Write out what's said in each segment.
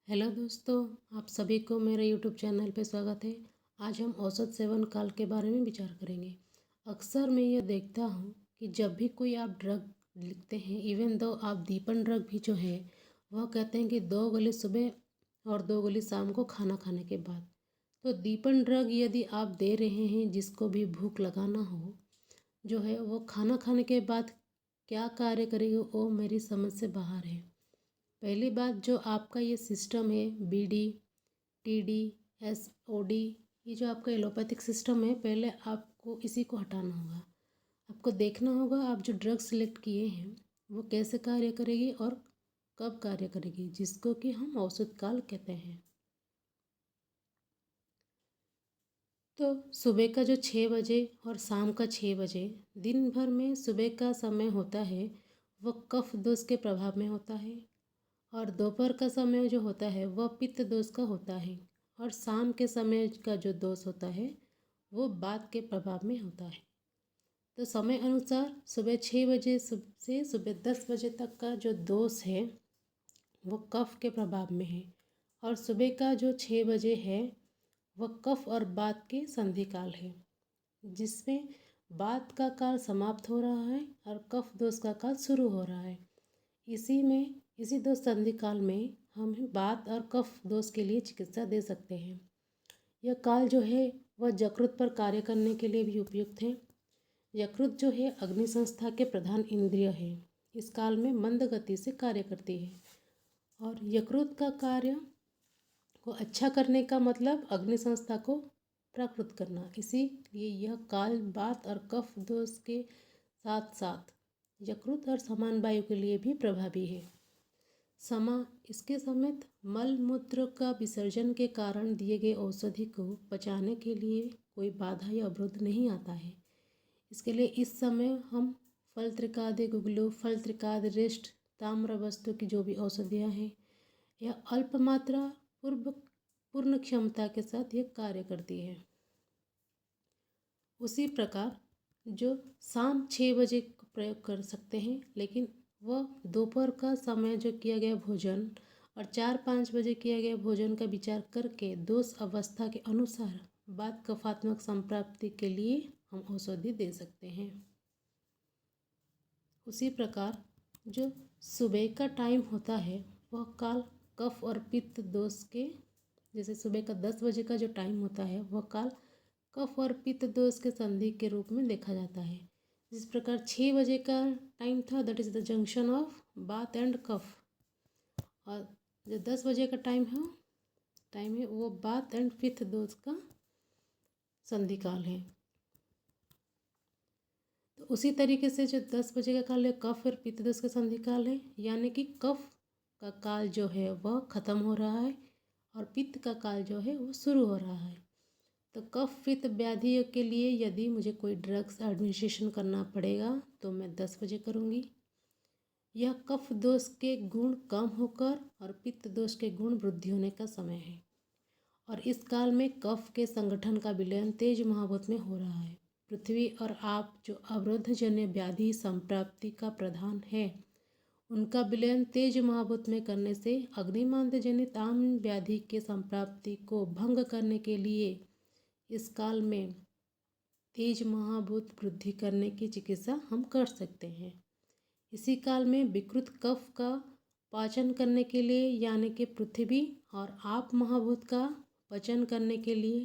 Hello दोस्तों, आप सभी को मेरे यूट्यूब चैनल पे स्वागत है। आज हम औसत सेवन काल के बारे में विचार करेंगे। अक्सर मैं ये देखता हूँ कि जब भी कोई आप ड्रग लिखते हैं, इवन दो आप दीपन ड्रग भी जो है वह कहते हैं कि 2 गोली सुबह और 2 गोली शाम को खाना खाने के बाद। तो दीपन ड्रग यदि आप दे रहे हैं जिसको भी भूख लगाना हो जो है वो खाना खाने के बाद क्या कार्य करेगी वो मेरी समझ से बाहर है। पहली बात, जो आपका ये सिस्टम है BD TD SOD, ये जो आपका एलोपैथिक सिस्टम है, पहले आपको इसी को हटाना होगा। आपको देखना होगा आप जो ड्रग सिलेक्ट किए हैं वो कैसे कार्य करेगी और कब कार्य करेगी, जिसको कि हम औसत काल कहते हैं। तो सुबह का जो 6 बजे और शाम का 6 बजे दिन भर में सुबह का समय होता है वह कफ दोष के प्रभाव में होता है, और दोपहर का समय जो होता है वह पित्त दोष का होता है, और शाम के समय का जो दोष होता है वो वात के प्रभाव में होता है। तो समय अनुसार सुबह 6 बजे से सुबह 10 बजे तक का जो दोष है वो कफ के प्रभाव में है, और सुबह का जो 6 बजे है वह कफ और वात के संधि काल है, जिसमें वात का काल समाप्त हो रहा है और कफ दोष का काल शुरू हो रहा है। इसी दो संधि काल में हम वात और कफ दोष के लिए चिकित्सा दे सकते हैं। यह काल जो है वह यकृत पर कार्य करने के लिए भी उपयुक्त है। यकृत जो है अग्नि संस्था के प्रधान इंद्रिय है। इस काल में मंद गति से कार्य करती है, और यकृत का कार्य को अच्छा करने का मतलब अग्नि संस्था को प्राकृत करना। इसीलिए यह काल वात और कफ दोष के साथ साथ यकृत और समान वायु के लिए भी प्रभावी है। इसके समेत मल मूत्र का विसर्जन के कारण दिए गए औषधि को पचाने के लिए कोई बाधा या अवरोध नहीं आता है। इसके लिए इस समय हम फल त्रिकादि गुगलू, फल त्रिकादि रिष्ट, ताम्र वस्तु की जो भी औषधियाँ हैं यह अल्प मात्रा पूर्ण क्षमता के साथ यह कार्य करती है। उसी प्रकार जो शाम 6 बजे को प्रयोग कर सकते हैं, लेकिन वह दोपहर का समय जो किया गया भोजन और 4-5 बजे किया गया भोजन का विचार करके दोष अवस्था के अनुसार वात कफात्मक संप्राप्ति के लिए हम औषधि दे सकते हैं। उसी प्रकार जो सुबह का टाइम होता है वह काल कफ और पित्त दोष के, जैसे सुबह का 10 बजे का जो टाइम होता है वह काल कफ और पित्त दोष के संधि के रूप में देखा जाता है। जिस प्रकार 6 बजे का टाइम था, that is the junction of बात एंड कफ, और जो 10 बजे का टाइम है वो बात एंड पित्त दोष का संधि काल है। तो उसी तरीके से जो 10 बजे का काल है कफ और पित्त दोष का संधि काल है, यानी कि कफ का काल जो है वह खत्म हो रहा है और पित्त का काल जो है वो शुरू हो रहा है। तो कफ पित्त व्याधियों के लिए यदि मुझे कोई ड्रग्स एडमिनिस्ट्रेशन करना पड़ेगा तो मैं 10 बजे करूँगी। यह कफ दोष के गुण कम होकर और पित्त दोष के गुण वृद्धि होने का समय है, और इस काल में कफ के संगठन का विलयन तेज महाभूत में हो रहा है। पृथ्वी और आप जो अवरोधजन्य व्याधि संप्राप्ति का प्रधान है उनका विलयन तेज महाभूत में करने से अग्निमांद जनित आम व्याधि के संप्राप्ति को भंग करने के लिए इस काल में तेज महाभूत वृद्धि करने की चिकित्सा हम कर सकते हैं। इसी काल में विकृत कफ का पाचन करने के लिए, यानी कि पृथ्वी और आप महाभूत का पचन करने के लिए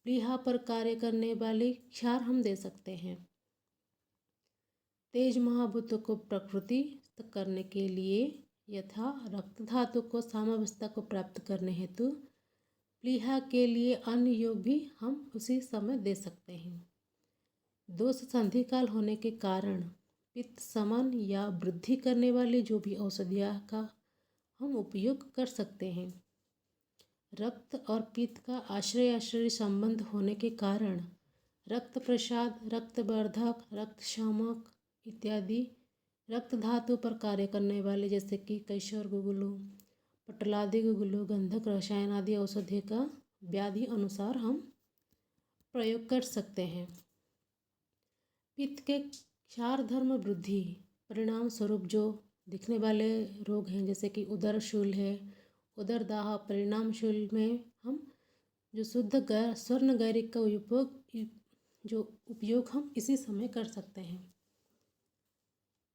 प्लीहा पर कार्य करने वाले क्षार हम दे सकते हैं। तेज महाभूतों को प्रकृतिस्थ करने के लिए यथा रक्त धातु को सामावस्था को प्राप्त करने हेतु प्लीहा के लिए अन्य योग भी हम उसी समय दे सकते हैं। दोष संधि काल होने के कारण पित्त समन या वृद्धि करने वाली जो भी औषधियाँ का हम उपयोग कर सकते हैं। रक्त और पित्त का आश्रय संबंध होने के कारण रक्त प्रसाद, रक्तवर्धक, रक्त शामक इत्यादि रक्त धातु पर कार्य करने वाले जैसे कि कैशोर गुगुलू, पटलादि गुगुलू, गंधक रसायन आदि औषधि का व्याधि अनुसार हम प्रयोग कर सकते हैं। पित्त के क्षार धर्म वृद्धि परिणाम स्वरूप जो दिखने वाले रोग हैं जैसे कि उदर शूल है, उदरदाह परिणामशूल में हम जो शुद्ध स्वर्ण गैरिक का उपयोग हम इसी समय कर सकते हैं।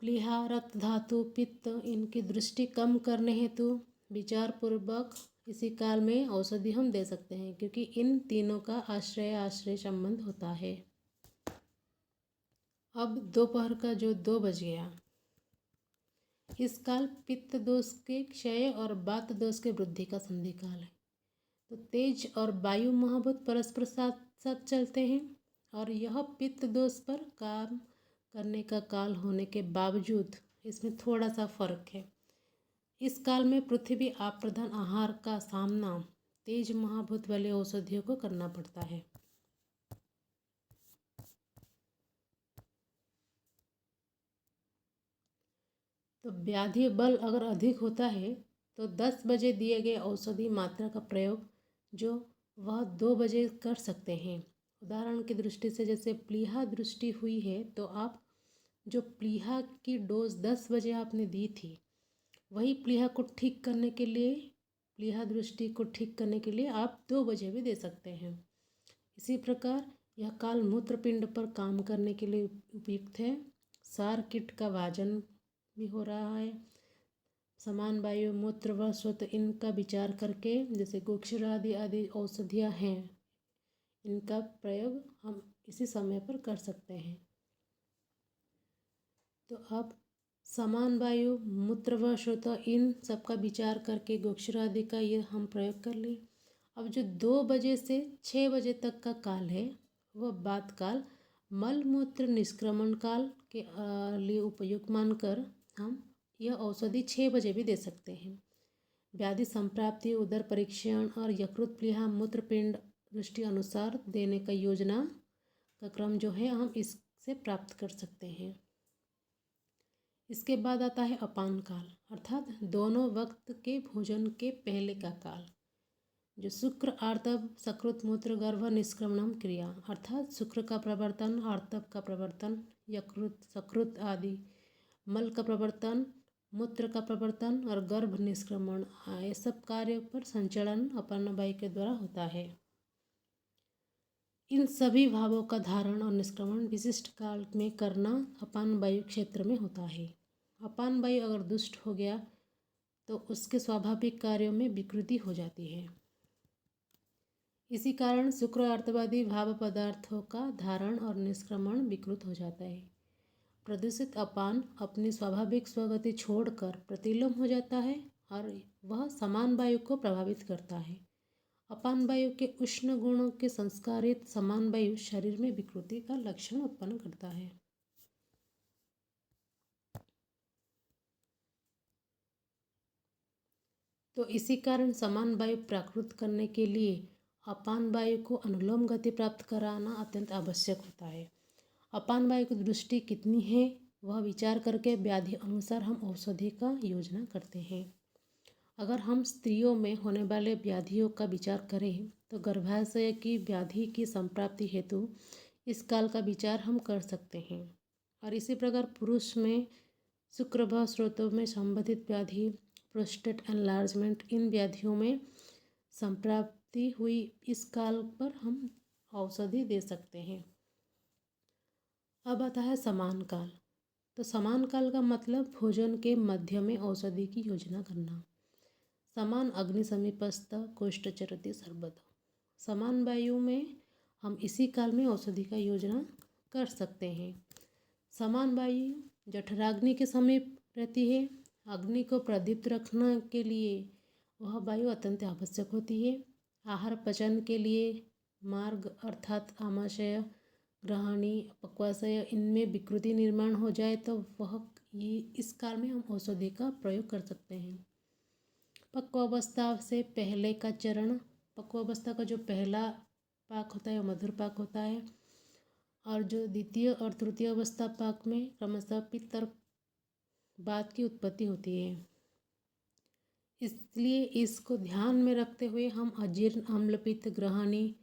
प्लीहा, रक्त धातु, पित्त इनकी दृष्टि कम करने हेतु विचार पूर्वक इसी काल में औषधि हम दे सकते हैं, क्योंकि इन तीनों का आश्रय संबंध होता है। अब दोपहर का जो 2 बज गया, इस काल पित्त दोष के क्षय और वात दोष के वृद्धि का संधि काल है। तो तेज और वायु महाभूत परस्पर साथ साथ चलते हैं और यह पित्त दोष पर काम करने का काल होने के बावजूद इसमें थोड़ा सा फर्क है। इस काल में पृथ्वी आप प्रधान आहार का सामना तेज महाभूत वाले औषधियों को करना पड़ता है। तो व्याधि बल अगर अधिक होता है तो 10 बजे दिए गए औषधि मात्रा का प्रयोग जो वह 2 बजे कर सकते हैं। उदाहरण की दृष्टि से जैसे प्लीहा दृष्टि हुई है तो आप जो प्लीहा की डोज 10 बजे आपने दी थी, वही प्लीहा दृष्टि को ठीक करने के लिए आप 2 बजे भी दे सकते हैं। इसी प्रकार यह काल मूत्रपिंड पर काम करने के लिए उपयुक्त है। सार कीट का वाजन भी हो रहा है। समान वायु, मूत्र व स्वत इनका विचार करके जैसे गोक्षरादि आदि औषधियाँ हैं, इनका प्रयोग हम इसी समय पर कर सकते हैं। तो अब समान वायु, मूत्र व श्रोत इन सब का विचार करके गोक्षरादि का ये हम प्रयोग कर लें। अब जो 2 बजे से 6 बजे तक का काल है, वह बाद काल मल मूत्र निष्क्रमण काल के लिए उपयुक्त मानकर हम यह औषधि 6 बजे भी दे सकते हैं। व्याधि संप्राप्ति, उदर परीक्षण और यकृत प्लीहा मूत्रपिंड दृष्टि अनुसार देने का योजना का क्रम जो है हम इससे प्राप्त कर सकते हैं। इसके बाद आता है अपान काल, अर्थात दोनों वक्त के भोजन के पहले का काल, जो शुक्र आर्तव सकृत मूत्र गर्भ निष्क्रमणम क्रिया, अर्थात शुक्र का प्रवर्तन, आर्तव का प्रवर्तन, यकृत सकृत आदि मल का प्रवर्तन, मूत्र का प्रवर्तन और गर्भ निष्क्रमण, ये सब कार्यों पर संचलन अपान वायु के द्वारा होता है। इन सभी भावों का धारण और निष्क्रमण विशिष्ट काल में करना अपान वायु क्षेत्र में होता है। अपान वायु अगर दुष्ट हो गया तो उसके स्वाभाविक कार्यों में विकृति हो जाती है। इसी कारण शुक्र आर्तवादी भाव पदार्थों का धारण और निष्क्रमण विकृत हो जाता है। प्रदूषित अपान अपनी स्वाभाविक स्वगति छोड़कर प्रतिलोम हो जाता है और वह समान वायु को प्रभावित करता है। अपान वायु के उष्ण गुणों के संस्कारित समान वायु शरीर में विकृति का लक्षण उत्पन्न करता है। तो इसी कारण समान वायु प्राकृत करने के लिए अपान वायु को अनुलोम गति प्राप्त कराना अत्यंत आवश्यक होता है। अपान वायु की दृष्टि कितनी है वह विचार करके व्याधि अनुसार हम औषधि का योजना करते हैं। अगर हम स्त्रियों में होने वाले व्याधियों का विचार करें तो गर्भाशय की व्याधि की संप्राप्ति हेतु इस काल का विचार हम कर सकते हैं। और इसी प्रकार पुरुष में शुक्रभ स्रोतों में संबंधित व्याधि, प्रोस्टेट एनलार्जमेंट, इन व्याधियों में संप्राप्ति हुई इस काल पर हम औषधि दे सकते हैं। अब आता है समान काल। तो समान काल का मतलब भोजन के मध्य में औषधि की योजना करना। समान अग्नि समीपस्थ कोष्ठ चरति सर्वदा। समान वायु में हम इसी काल में औषधि का योजना कर सकते हैं। समान वायु जठराग्नि के समीप रहती है। अग्नि को प्रदीप्त रखने के लिए वह वायु अत्यंत आवश्यक होती है। आहार पचन के लिए मार्ग अर्थात आमाशय, ग्रहणी, पक्वाशय, इनमें विकृति निर्माण हो जाए तो वह इस काल में हम औषधि का प्रयोग कर सकते हैं। पक्वावस्था से पहले का चरण, पक्वावस्था का जो पहला पाक होता है वह मधुर पाक होता है और जो द्वितीय और तृतीय अवस्था पाक में क्रमशः पित्त और वात की उत्पत्ति होती है। इसलिए इसको ध्यान में रखते हुए हम अजीर्ण, अम्ल, पित्त, ग्रहणी,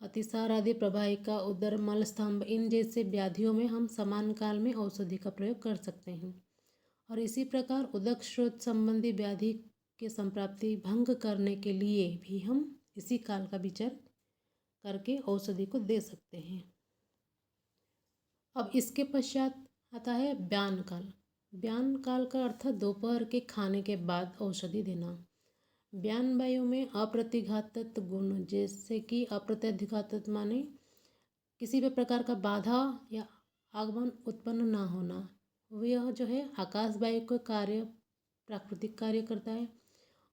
अतिसार आदि प्रवाहिका, उदर मल स्तंभ, इन जैसे व्याधियों में हम समान काल में औषधि का प्रयोग कर सकते हैं। और इसी प्रकार उदक स्रोत संबंधी व्याधि के संप्राप्ति भंग करने के लिए भी हम इसी काल का विचार करके औषधि को दे सकते हैं। अब इसके पश्चात आता है ब्यान काल। ब्यान काल का अर्थ दोपहर के खाने के बाद औषधि देना। ब्यान वायु में अप्रतिघातक गुण, जैसे कि अप्रतिघातक माने किसी भी प्रकार का बाधा या आगमन उत्पन्न ना होना, यह जो है आकाश वायु का कार्य, प्राकृतिक कार्य करता है।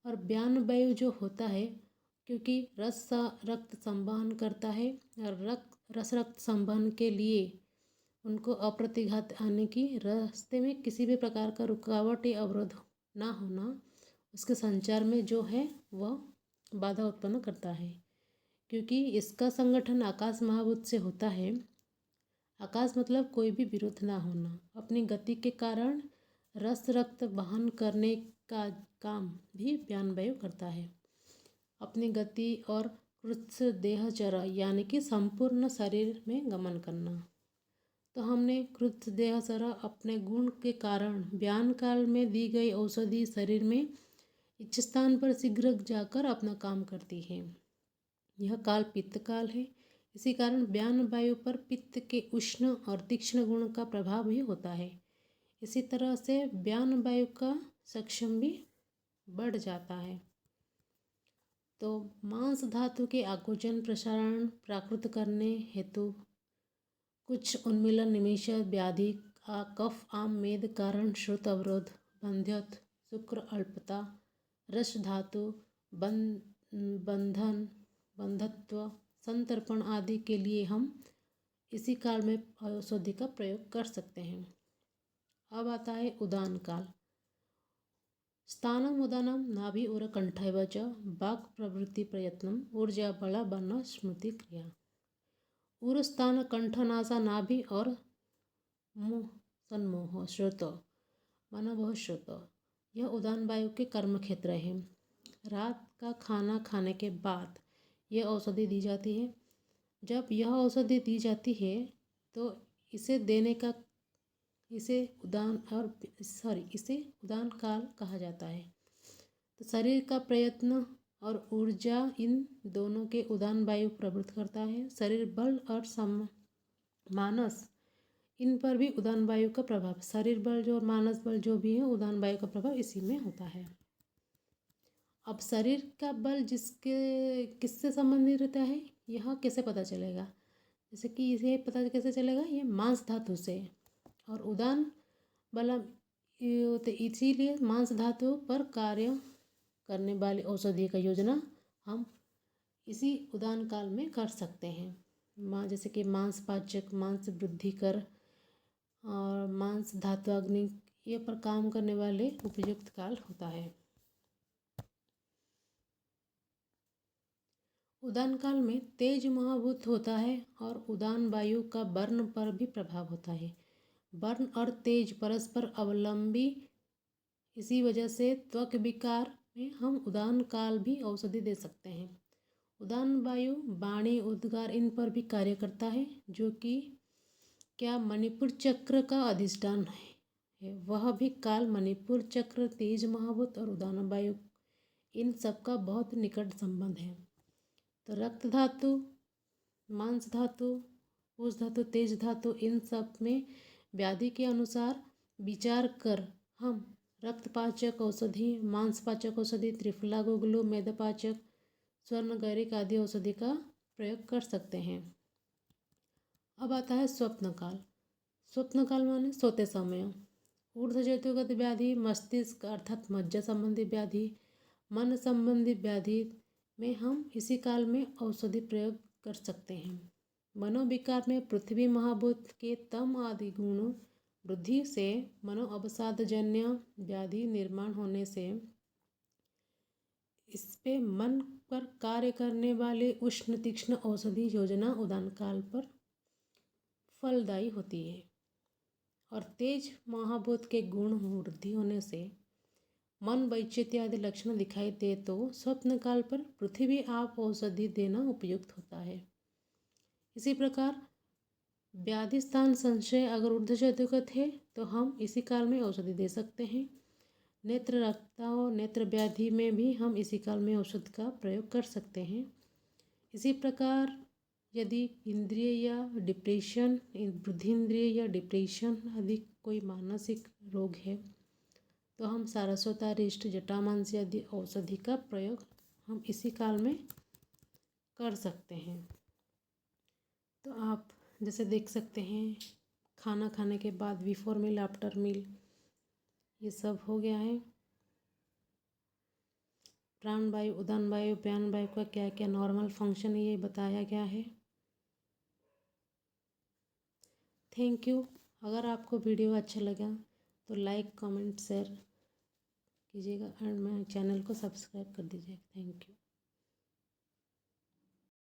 और ब्यान वायु जो होता है, क्योंकि रक्त संवहन करता है और रस रक्त संवहन के लिए उनको अप्रतिघात आने की, रास्ते में किसी भी प्रकार का रुकावट या अवरोध ना होना, उसके संचार में जो है वह बाधा उत्पन्न करता है। क्योंकि इसका संगठन आकाश महाभूत से होता है। आकाश मतलब कोई भी विरोध ना होना, अपनी गति के कारण रस रक्त वहन करने का काम भी ब्यान वायु करता है। अपनी गति और कृत्स देहचर्या यानी कि संपूर्ण शरीर में गमन करना। तो हमने कृत्स देहचर्या अपने गुण के कारण ब्यान काल में दी गई औषधि शरीर में इच्छ स्थान पर शीघ्र जाकर अपना काम करती है। यह काल पित्त काल है। इसी कारण ब्यान वायु पर पित्त के उष्ण और तीक्ष्ण गुण का प्रभाव भी होता है। इसी तरह से ब्यान वायु का सक्षम भी बढ़ जाता है। तो मांस धातु के आकुंचन प्रसारण प्राकृत करने हेतु कुछ उन्मीलन निमिष व्याधि कफ आम मेद कारण श्रुत अवरोध बंध्यत शुक्र अल्पता रस धातु बंधन बंधत्व संतर्पण आदि के लिए हम इसी काल में औषधि का प्रयोग कर सकते हैं। अब आता है उदान काल। स्थानम उदानम नाभि उर कंठैव च वाक् प्रवृत्ति प्रयत्नम ऊर्जा बला बन स्मृति क्रिया। उर स्थान कंठ नासा नाभि और मुँह सन्मोह श्रोत मनोभव श्रोत, यह उदान वायु के कर्म क्षेत्र है। रात का खाना खाने के बाद यह औषधि दी जाती है। जब यह औषधि दी जाती है तो इसे उदान काल कहा जाता है। तो शरीर का प्रयत्न और ऊर्जा इन दोनों के उदान वायु प्रवृत्त करता है। शरीर बल और मानस, इन पर भी उदान वायु का प्रभाव, शरीर बल जो और मानस बल जो भी है, उदान वायु का प्रभाव इसी में होता है। अब शरीर का बल किससे संबंधित रहता है, यह कैसे पता चलेगा? जैसे कि इसे पता कैसे चलेगा, ये मांस धातु से। और उदान बल तो इसीलिए मांस धातु पर कार्य करने वाली औषधि का योजना हम इसी उदान काल में कर सकते हैं। जैसे कि मांस पाचक, मांस वृद्धिकर और मांस धातु अग्नि, ये पर काम करने वाले उपयुक्त काल होता है। उदान काल में तेज महाभूत होता है और उदान वायु का वर्ण पर भी प्रभाव होता है। वर्ण और तेज परस्पर अवलंबी, इसी वजह से त्वक विकार में हम उदान काल भी औषधि दे सकते हैं। उदान वायु वाणी उद्गार इन पर भी कार्य करता है, जो कि क्या मणिपुर चक्र का अधिष्ठान है। वह भी काल मणिपुर चक्र, तेज महाभूत और उदान वायु, इन सब का बहुत निकट संबंध है। तो रक्त धातु, मांस धातु, पूष धातु, तेज धातु, इन सब में व्याधि के अनुसार विचार कर हम रक्तपाचक औषधि, मांसपाचक औषधि, त्रिफला गुगलू, मेदपाचक, स्वर्ण गैरिक आदि औषधि का प्रयोग कर सकते हैं। अब आता है स्वप्न काल। स्वप्न काल माने सोते समय। ऊर्ध्व जैतुगत व्याधि, मस्तिष्क अर्थात मज्जा संबंधी व्याधि, मन संबंधी व्याधि में हम इसी काल में औषधि प्रयोग कर सकते हैं। मनोविकार में पृथ्वी महाभूत के तम आदि गुण वृद्धि से मनो अवसादजन्य व्याधि निर्माण होने से इस पे मन पर कार्य करने वाले उष्ण तीक्ष्ण औषधि योजना उदान काल पर फलदायी होती है। और तेज महाभूत के गुण वृद्धि होने से मन वैचित्य आदि लक्षण दिखाई दे तो स्वप्न काल पर पृथ्वी आप औषधि देना उपयुक्त होता है। इसी प्रकार व्याधि स्थान संशय अगर ऊर्ध्व जैतुगत है तो हम इसी काल में औषधि दे सकते हैं। नेत्र रक्तता नेत्र व्याधि में भी हम इसी काल में औषध का प्रयोग कर सकते हैं। इसी प्रकार यदि इंद्रिय या डिप्रेशन, वृद्धि इंद्रिय या डिप्रेशन आदि कोई मानसिक रोग है तो हम सारस्वतारिष्ट, जटामांसी आदि औषधि का प्रयोग हम इसी काल में कर सकते हैं। तो आप जैसे देख सकते हैं, खाना खाने के बाद बिफोर मील, आफ्टर मील, ये सब हो गया है। प्राण वायु, उदान वायु, व्यान वायु का क्या क्या नॉर्मल फंक्शन है ये बताया गया है। Thank you. अगर आपको वीडियो अच्छा लगा तो लाइक, कमेंट, शेयर कीजिएगा और मेरे चैनल को सब्सक्राइब कर दीजिएगा। Thank you.